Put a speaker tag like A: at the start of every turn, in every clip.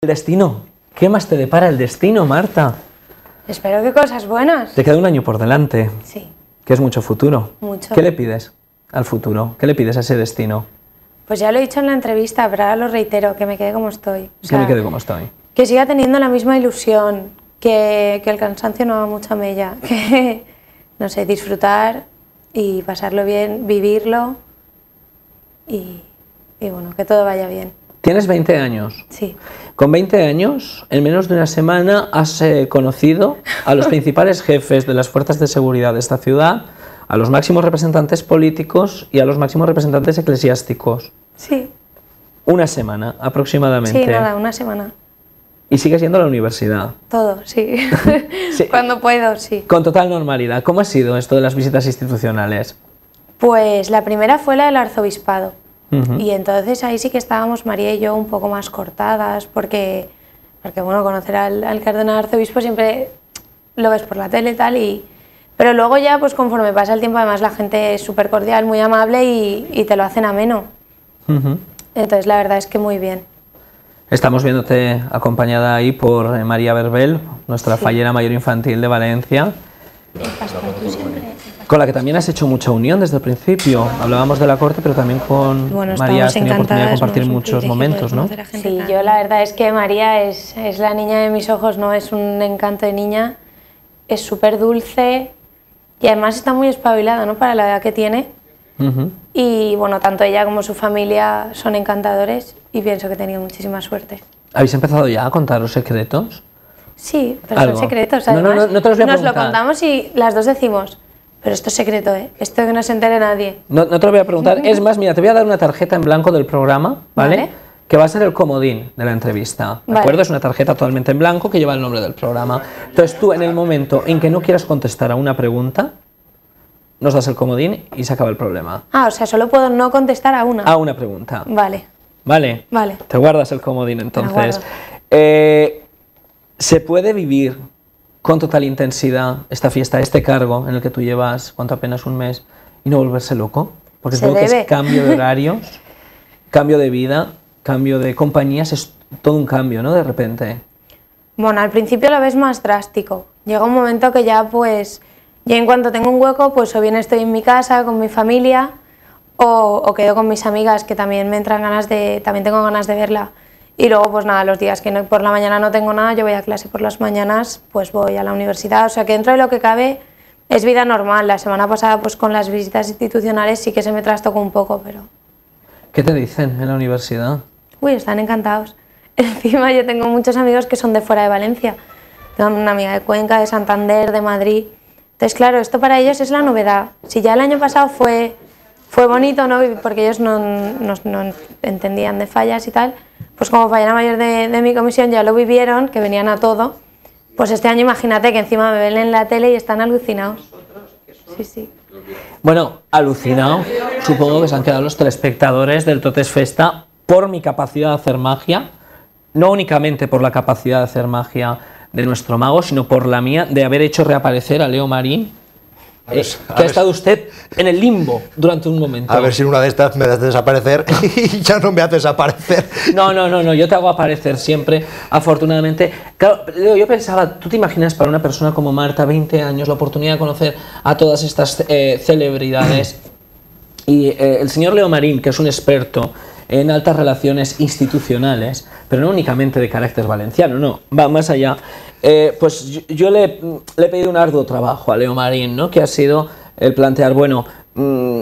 A: El destino. ¿Qué más te depara el destino, Marta?
B: Espero que cosas buenas.
A: Te queda un año por delante.
B: Sí.
A: Que es mucho futuro.
B: Mucho.
A: ¿Qué le pides al futuro? ¿Qué le pides a ese destino?
B: Pues ya lo he dicho en la entrevista, pero ahora lo reitero, que me quede como estoy. O sea,
A: Que me quede como estoy.
B: Que siga teniendo la misma ilusión, que el cansancio no haga mucha mella, que, no sé, disfrutar y pasarlo bien, vivirlo y bueno, que todo vaya bien.
A: Tienes 20 años.
B: Sí.
A: Con 20 años, en menos de una semana, has conocido a los principales jefes de las fuerzas de seguridad de esta ciudad, a los máximos representantes políticos y a los máximos representantes eclesiásticos.
B: Sí.
A: Una semana, aproximadamente.
B: Sí, nada, una semana.
A: Y sigues yendo a la universidad.
B: Todo, sí.
A: Sí.
B: Cuando puedo, sí.
A: Con total normalidad. ¿Cómo ha sido esto de las visitas institucionales?
B: Pues la primera fue la del arzobispado.
A: Uh-huh.
B: Y entonces ahí sí que estábamos María y yo un poco más cortadas porque bueno, conocer al cardenal arzobispo siempre lo ves por la tele y tal, pero luego ya pues conforme pasa el tiempo además la gente es súper cordial, muy amable y te lo hacen ameno. Uh-huh. Entonces la verdad es que muy bien.
A: Estamos viéndote acompañada ahí por María Berbel, nuestra fallera mayor infantil de Valencia, con la que también has hecho mucha unión desde el principio. Hablábamos de la corte, pero también con María has tenido oportunidad de compartir muchos momentos, ¿no?
B: Sí, yo la verdad es que María es la niña de mis ojos, ¿no? Es un encanto de niña, es súper dulce y además está muy espabilada, ¿no? Para la edad que tiene. Uh-huh. Y bueno, tanto ella como su familia son encantadores y pienso que he tenido muchísima suerte.
A: ¿Habéis empezado ya a contar los secretos?
B: Sí, pero
A: ¿Algo?
B: son secretos. Además,
A: no te los voy a
B: nos
A: preguntar.
B: lo contamos y las dos decimos, pero esto es secreto, ¿eh? Esto que no se entere nadie.
A: No te lo voy a preguntar. Es más, mira, te voy a dar una tarjeta en blanco del programa, ¿vale? Que va a ser el comodín de la entrevista, ¿de acuerdo? Es una tarjeta totalmente en blanco que lleva el nombre del programa. Entonces tú, en el momento en que no quieras contestar a una pregunta, nos das el comodín y se acaba el problema.
B: Ah, o sea, solo puedo no contestar a una.
A: A una pregunta.
B: Vale.
A: ¿Vale?
B: Vale.
A: Te guardas el comodín, entonces. ¿Se puede vivir con total intensidad esta fiesta, este cargo en el que tú llevas, ¿cuánto? Apenas un mes, y no volverse loco? Porque
B: Se
A: supongo que
B: debe.
A: es cambio de horarios, cambio de vida, cambio de compañías, es todo un cambio, ¿no? De repente.
B: Bueno, al principio lo ves más drástico. Llega un momento que ya pues, ya en cuanto tengo un hueco, pues o bien estoy en mi casa con mi familia o quedo con mis amigas que también me entran también tengo ganas de verla. Y luego pues nada, los días que no, por la mañana no tengo nada, yo voy a clase por las mañanas, pues voy a la universidad. O sea que dentro de lo que cabe es vida normal. La semana pasada pues con las visitas institucionales sí que se me trastocó un poco, pero...
A: ¿Qué te dicen en la universidad?
B: Uy, están encantados. Encima yo tengo muchos amigos que son de fuera de Valencia. Tengo una amiga de Cuenca, de Santander, de Madrid. Entonces claro, esto para ellos es la novedad. Si ya el año pasado fue bonito, ¿no? Porque ellos no entendían de fallas y tal, pues como fallera mayor de mi comisión ya lo vivieron, que venían a todo, pues este año imagínate que encima me ven en la tele y están alucinados. Sí, sí.
A: Bueno, alucinado, supongo que se han quedado los telespectadores del Totes Festa por mi capacidad de hacer magia, no únicamente por la capacidad de hacer magia de nuestro mago, sino por la mía de haber hecho reaparecer a Leo Marín. Que ha estado usted en el limbo durante un momento.
C: A ver si una de estas me hace desaparecer y ya no me hace desaparecer.
A: No, yo te hago aparecer siempre, afortunadamente. Claro, Leo, yo pensaba, ¿tú te imaginas para una persona como Marta, 20 años, la oportunidad de conocer a todas estas celebridades? Y el señor Leo Marín, que es un experto en altas relaciones institucionales, pero no únicamente de carácter valenciano, no, va más allá. Pues yo le he pedido un arduo trabajo a Leo Marín, ¿no? Que ha sido el plantear, bueno,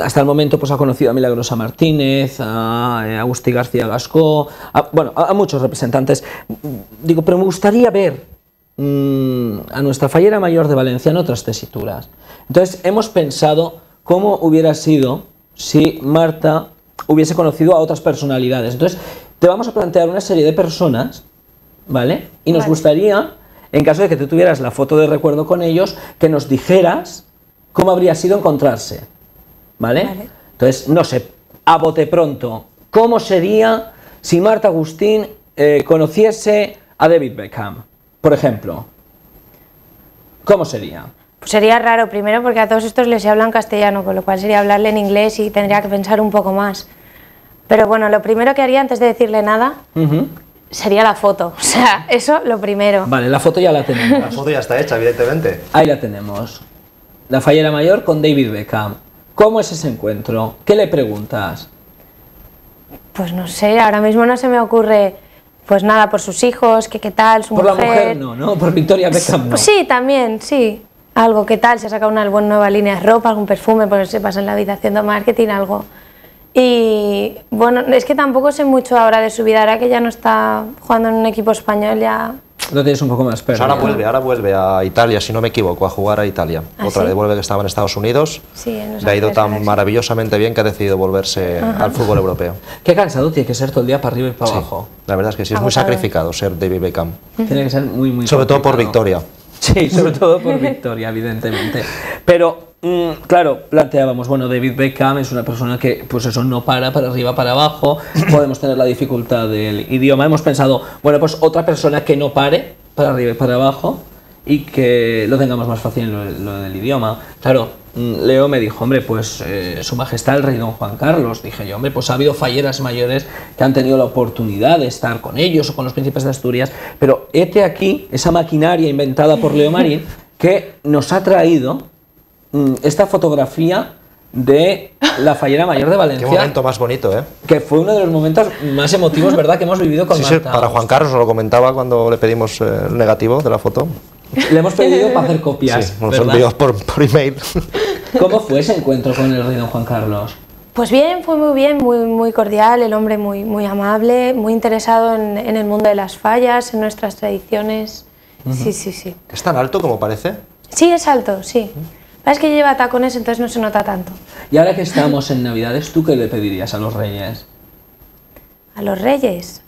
A: hasta el momento pues ha conocido a Milagrosa Martínez, a Agustí García Gascó, a muchos representantes. Digo, pero me gustaría ver a nuestra fallera mayor de Valencia en otras tesituras. Entonces hemos pensado cómo hubiera sido si Marta hubiese conocido a otras personalidades. Entonces te vamos a plantear una serie de personas, ¿vale? Y nos gustaría, en caso de que tú tuvieras la foto de recuerdo con ellos, que nos dijeras cómo habría sido encontrarse, ¿vale? Entonces, no sé, a bote pronto, ¿cómo sería si Marta Agustín conociese a David Beckham, por ejemplo? ¿Cómo sería?
B: Pues sería raro, primero porque a todos estos les hablan castellano, con lo cual sería hablarle en inglés y tendría que pensar un poco más. Pero bueno, lo primero que haría antes de decirle nada sería la foto. O sea, eso lo primero.
A: Vale, la foto ya la
C: La
A: tenemos.
C: foto ya está hecha, evidentemente.
A: Ahí la tenemos. La Fallera Mayor con David Beckham. ¿Cómo es ese encuentro? ¿Qué le preguntas?
B: Pues no sé, ahora mismo no se me ocurre, pues nada, por sus hijos, que qué tal, su
A: Por
B: mujer.
A: la mujer no, ¿no? Por Victoria Beckham no.
B: Pues sí, también, sí. Algo, qué tal, se ha sacado una buena nueva línea de ropa, algún perfume, pues se pasa en la vida haciendo marketing, algo. Y bueno, es que tampoco sé mucho ahora de su vida, ahora que ya no está jugando en un equipo español, ya...
A: Lo tienes un poco más
C: Pues
A: perdido.
C: ahora vuelve a Italia, si no me equivoco, a jugar a Italia.
B: ¿Ah,
C: Otra
B: sí?
C: vez vuelve, que estaba en Estados Unidos.
B: Sí, en Los
C: Le ha ido
B: Ángeles
C: tan
B: Galaxy.
C: maravillosamente bien que ha decidido volverse al fútbol europeo.
A: Qué cansado tiene que ser todo el día para arriba y para
C: Sí,
A: abajo.
C: la verdad es que sí, es muy
B: Agotador.
C: sacrificado ser David Beckham.
A: Tiene que ser muy, muy
C: Sobre todo por
A: complicado.
C: Victoria.
A: Sí, sobre todo por Victoria, evidentemente. Pero, claro, planteábamos, bueno, David Beckham es una persona que, pues eso, no para arriba, para abajo, podemos tener la dificultad del idioma. Hemos pensado, bueno, pues otra persona que no pare para arriba y para abajo y que lo tengamos más fácil en lo del idioma. Claro, Leo me dijo, hombre, pues Su Majestad el Rey Don Juan Carlos. Dije yo, hombre, pues ha habido falleras mayores que han tenido la oportunidad de estar con ellos o con los príncipes de Asturias, pero hete aquí esa maquinaria inventada por Leo Marín que nos ha traído esta fotografía de la fallera mayor de
C: Qué
A: Valencia,
C: momento más bonito, ¿eh?
A: que fue uno de los momentos más emotivos, ¿verdad?, que hemos vivido con
C: Sí, sí,
A: Marta.
C: para Juan Carlos nos lo comentaba cuando le pedimos el negativo de la foto.
A: Le hemos pedido para hacer copias,
C: Sí, nos
A: ¿verdad?
C: lo envió por email.
A: ¿Cómo fue ese encuentro con el rey Don Juan Carlos?
B: Pues bien, fue muy bien, muy cordial, el hombre muy amable, muy interesado en el mundo de las fallas, en nuestras tradiciones. Sí, sí, sí.
C: ¿Es tan alto como parece?
B: Sí, es alto, sí. Es que lleva tacones, entonces no se nota tanto.
A: Y ahora que estamos en Navidades, ¿tú qué le pedirías a los reyes?
B: A los reyes,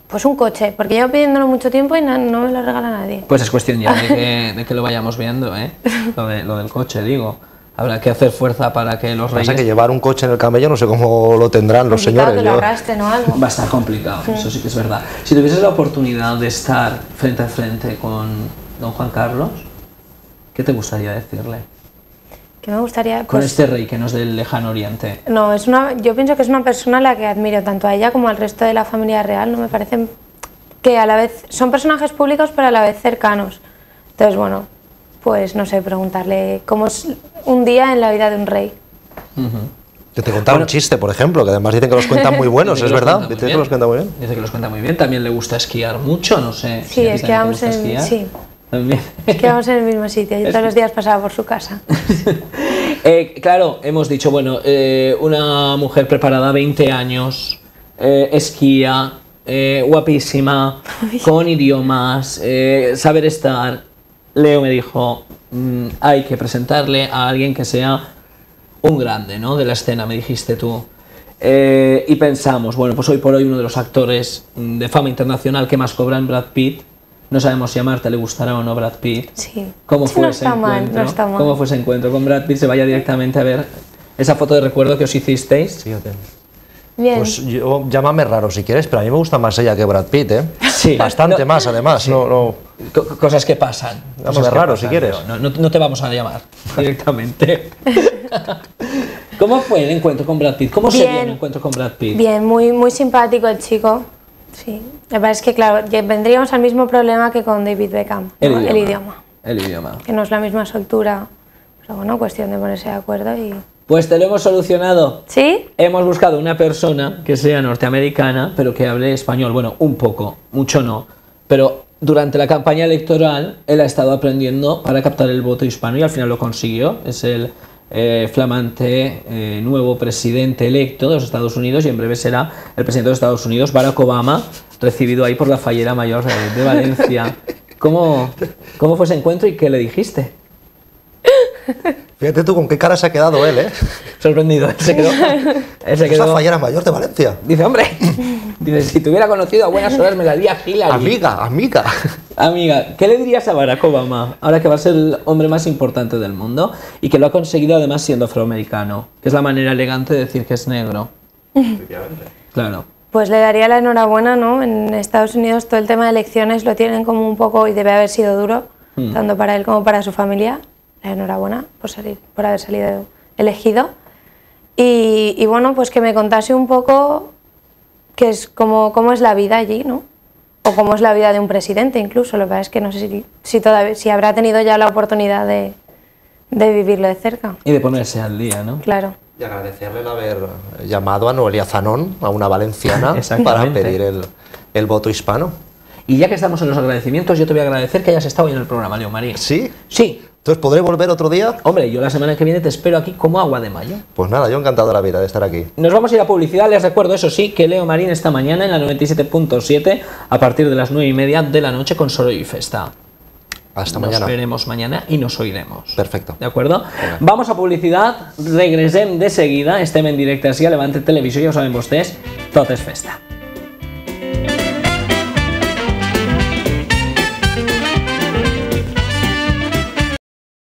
B: pues un coche, porque llevo pidiéndolo mucho tiempo y no me lo regala nadie.
A: Pues es cuestión ya de que lo vayamos viendo, ¿eh? Lo del coche, digo. Habrá que hacer fuerza para que los reyes...
C: Pasa que llevar un coche en el camello no sé cómo lo tendrán los
B: Complicado
C: señores.
B: que lo
C: yo-
B: arrastren o algo.
A: Va a estar complicado, eso sí que es verdad. Si tuvieses la oportunidad de estar frente a frente con Don Juan Carlos, ¿qué te gustaría decirle?
B: Que me gustaría...
A: Con
B: pues,
A: este rey que nos del lejano oriente.
B: no, yo pienso que es una persona a la que admiro tanto a ella como al resto de la familia real. No me parecen que a la vez son personajes públicos pero a la vez cercanos. Entonces, bueno, pues no sé, preguntarle cómo es un día en la vida de un rey.
C: Que te contaba un chiste, por ejemplo, que además dicen que los cuentan muy buenos,
A: Dice
C: es
A: que los
C: verdad.
A: cuenta muy
C: Dicen que
A: bien.
C: los cuenta muy bien.
A: Dice que los cuenta muy bien. También le gusta esquiar mucho, no sé.
B: Sí,
A: a ti
B: es que
A: también te
B: vamos
A: gusta
B: en...
A: esquiar.
B: Sí,
A: También.
B: es que vamos en el mismo sitio. Yo todos los días pasaba por su casa.
A: Claro, hemos dicho, bueno, una mujer preparada, 20 años, esquía, guapísima, con idiomas, saber estar. Leo me dijo, hay que presentarle a alguien que sea un grande, ¿no?, de la escena, me dijiste tú. Y pensamos, bueno, pues hoy por hoy uno de los actores de fama internacional que más cobran, Brad Pitt. No sabemos si a Marta le gustará o no Brad Pitt.
B: Sí.
A: ¿Cómo
B: Sí,
A: fue
B: no
A: ese
B: está mal,
A: encuentro?
B: no está mal.
A: ¿Cómo fue ese encuentro con Brad Pitt? Se vaya directamente a ver esa foto de recuerdo que os hicisteis.
C: Fíjate.
B: Bien.
C: Pues yo, llámame raro si quieres, pero a mí me gusta más ella que Brad Pitt, ¿eh?
A: Sí.
C: Bastante
A: No,
C: más, además. No.
A: Cosas que pasan.
C: Llámame
A: Cosas que
C: raro,
A: pasan,
C: si quieres.
A: Leo. No te vamos a llamar directamente. ¿Cómo fue el encuentro con Brad Pitt? ¿Cómo se dio
B: Bien.
A: el encuentro con Brad Pitt?
B: Bien, muy simpático el chico. Sí. La verdad es que, claro, vendríamos al mismo problema que con David Beckham, ¿no? El idioma.
A: El idioma.
B: Que no es la misma soltura. Pero bueno, cuestión de ponerse de acuerdo y...
A: Pues te lo hemos solucionado.
B: ¿Sí?
A: Hemos buscado una persona que sea norteamericana, pero que hable español. Bueno, un poco, mucho no. Pero durante la campaña electoral, él ha estado aprendiendo para captar el voto hispano y al final lo consiguió. Es el flamante nuevo presidente electo de los Estados Unidos y en breve será el presidente de los Estados Unidos, Barack Obama, recibido ahí por la fallera mayor de Valencia. ¿Cómo fue ese encuentro y qué le dijiste?
C: Fíjate tú con qué cara se ha quedado él, ¿eh?
A: Sorprendido, él se quedó.
C: Esa fallera mayor de Valencia.
A: Dice, hombre, dice, si te hubiera conocido a buenas horas me la haría Hillary.
C: Amiga.
A: Amiga, ¿qué le dirías a Barack Obama ahora que va a ser el hombre más importante del mundo y que lo ha conseguido además siendo afroamericano? Que es la manera elegante de decir que es negro. Claro.
B: Pues le daría la enhorabuena, ¿no? En Estados Unidos todo el tema de elecciones lo tienen como un poco, y debe haber sido duro, tanto para él como para su familia. La enhorabuena por haber salido elegido. Y bueno, pues que me contase un poco que es cómo es la vida allí, ¿no? O cómo es la vida de un presidente incluso. Lo que pasa es que no sé si habrá tenido ya la oportunidad de vivirlo de cerca.
A: Y de ponerse al día, ¿no?
B: Claro.
C: Y agradecerle el haber llamado a Noelia Zanón, a una valenciana, para pedir el voto hispano.
A: Y ya que estamos en los agradecimientos, yo te voy a agradecer que hayas estado hoy en el programa, Leo Marín.
C: ¿Sí?
A: Sí.
C: Entonces, ¿podré volver otro día?
A: Hombre, yo la semana que viene te espero aquí como agua de mayo.
C: Pues nada, yo encantado de la vida de estar aquí.
A: Nos vamos a ir a publicidad. Les recuerdo, eso sí, que Leo Marín esta mañana en la 97.7 a partir de las 9:30 de la noche con Soroll i Festa.
C: Hasta mañana.
A: Nos veremos mañana y nos oiremos.
C: Perfecto.
A: ¿De acuerdo?
C: Venga.
A: Vamos a publicidad, regresem de seguida, estem en directe així a Levante Televisió, ja ho saben vostès, tot és festa.